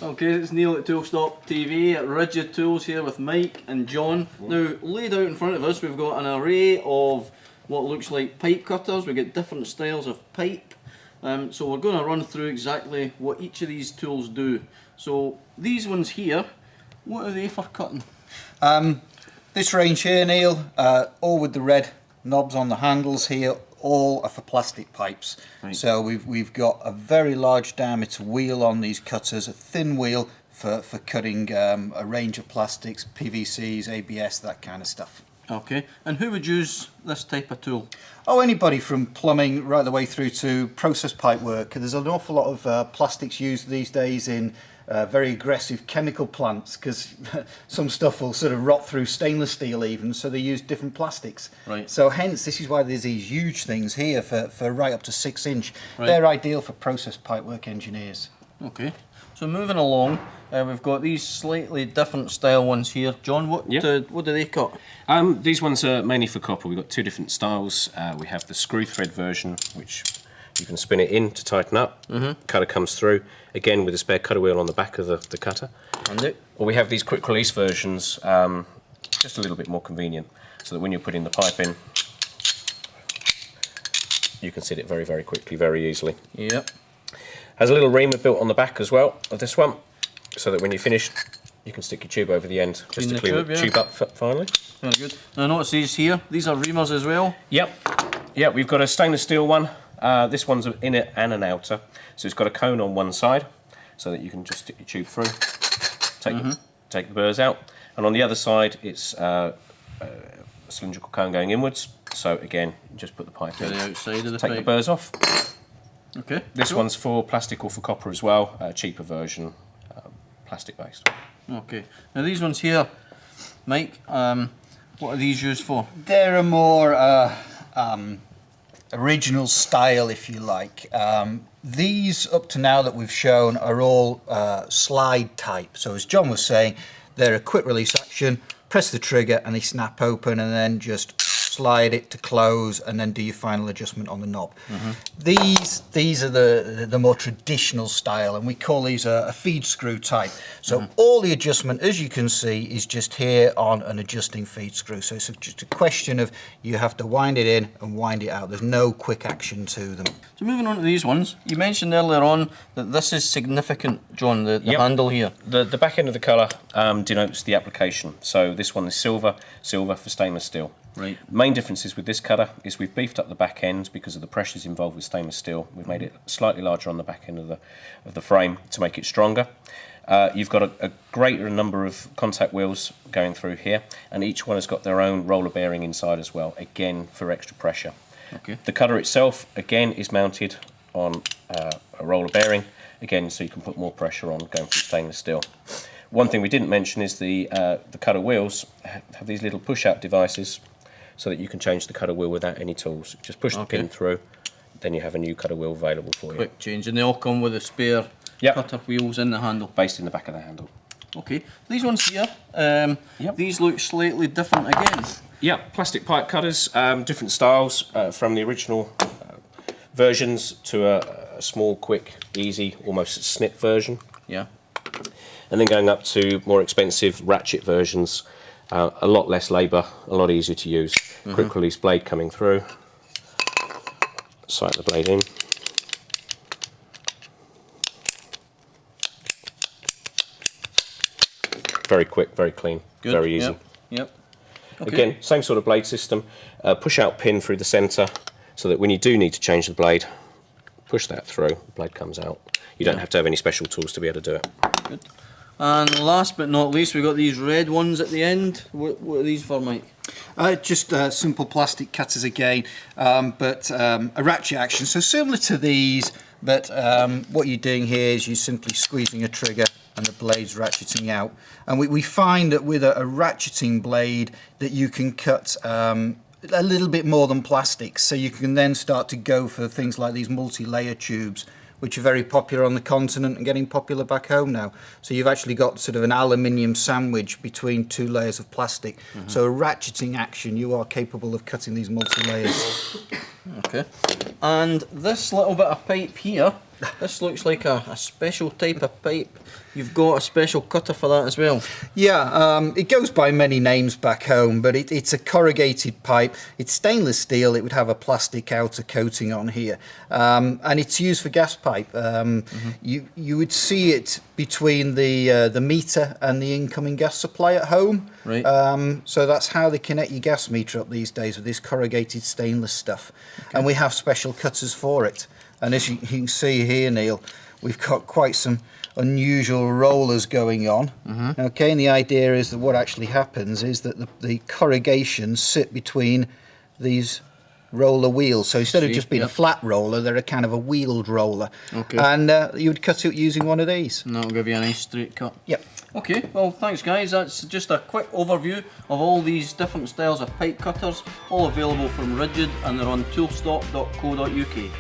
Okay, it's Neil at Toolstop TV at Rigid Tools here with Mike and John. Now, laid out in front of us, we've got an array of what looks like pipe cutters. We've got different styles of pipe. So we're going to run through exactly what each of these tools do. So these ones here, what are they for cutting? This range here, Neil, all with the red knobs on the handles here, all are for plastic pipes. Right. So we've got a very large diameter wheel on these cutters, a thin wheel for cutting a range of plastics, PVCs, ABS, that kind of stuff. Okay, and who would use this type of tool? Oh, anybody from plumbing right the way through to process pipe work. There's an awful lot of plastics used these days in very aggressive chemical plants, because some stuff will sort of rot through stainless steel even, so they use different plastics. Right. So hence this is why there's these huge things here for right up to 6 inch. Right. They're ideal for process pipe work engineers. Okay, so moving along, we've got these slightly different style ones here. John, what do they cut? These ones are mainly for copper. We've got two different styles. We have the screw thread version, which you can spin it in to tighten up. Cutter comes through, again with a spare cutter wheel on the back of the cutter. Or we have these quick release versions, just a little bit more convenient, so that when you're putting the pipe in, you can set it very, very quickly, very easily. Yep. Has a little reamer built on the back as well of this one, so that when you finish, you can stick your tube over the end, just to clean the tube up finally. Very good. Now notice these here, these are reamers as well? Yep. Yep, we've got a stainless steel one. This one's an inner and an outer, so it's got a cone on one side, so that you can just stick your tube through, take the burrs out, and on the other side it's a cylindrical cone going inwards, so again, you just put the pipe in, the outside of the take pipe. the burrs off. Okay. This one's for plastic or for copper as well, a cheaper version, plastic based. Okay, now these ones here, Mike, what are these used for? They're a more original style, if you like. These up to now that we've shown are all slide type. So as John was saying, they're a quick release action, press the trigger and they snap open, and then just slide it to close and then do your final adjustment on the knob. These are the more traditional style, and we call these a feed screw type. So all the adjustment, as you can see, is just here on an adjusting feed screw. So it's just a question of you have to wind it in and wind it out. There's no quick action to them. So moving on to these ones, you mentioned earlier on that this is significant, John, the handle here. The back end of the colour denotes the application. So this one is silver for stainless steel. Right. Main differences with this cutter is we've beefed up the back end because of the pressures involved with stainless steel. We've made it slightly larger on the back end of the frame to make it stronger. You've got a greater number of contact wheels going through here, and each one has got their own roller bearing inside as well, again for extra pressure. Okay. The cutter itself, again, is mounted on a roller bearing, again, so you can put more pressure on going through stainless steel. One thing we didn't mention is the cutter wheels have these little push-out devices, so that you can change the cutter wheel without any tools. Just push the pin through, then you have a new cutter wheel available for you. Quick change, and they all come with a spare cutter wheels in the handle. Based in the back of the handle. Okay, these ones here, these look slightly different again. Yeah, plastic pipe cutters, different styles, from the original versions to a small, quick, easy, almost snip version. Yeah. And then going up to more expensive ratchet versions, a lot less labour, a lot easier to use. Quick release blade coming through, sight the blade in. Very quick, very clean, very easy. Yep. Okay. Again, same sort of blade system, push out pin through the centre, so that when you do need to change the blade, push that through, the blade comes out. You don't have to have any special tools to be able to do it. Good. And last but not least, we've got these red ones at the end. What are these for, Mike? Just simple plastic cutters again, but a ratchet action. So similar to these, but what you're doing here is you're simply squeezing a trigger and the blade's ratcheting out. And we find that with a ratcheting blade that you can cut a little bit more than plastics. So you can then start to go for things like these multi-layer tubes, which are very popular on the continent and getting popular back home now. So you've actually got sort of an aluminium sandwich between two layers of plastic. So a ratcheting action, you are capable of cutting these multi-layers. Okay. And this little bit of pipe here, This looks like a special type of pipe. You've got a special cutter for that as well. Yeah, it goes by many names back home, but it's a corrugated pipe. It's stainless steel. It would have a plastic outer coating on here, and it's used for gas pipe. You would see it between the meter and the incoming gas supply at home. Right. So that's how they connect your gas meter up these days, with this corrugated stainless stuff. Okay. And we have special cutters for it. And as you can see here, Neil, we've got quite some unusual rollers going on. Okay, and the idea is that what actually happens is that the corrugations sit between these roller wheels. So instead of just being a flat roller, they're a kind of a wheeled roller. Okay. And you would cut it using one of these. And that'll give you a nice straight cut. Yep. Okay, well thanks guys, that's just a quick overview of all these different styles of pipe cutters, all available from RIDGID, and they're on Toolstop.co.uk.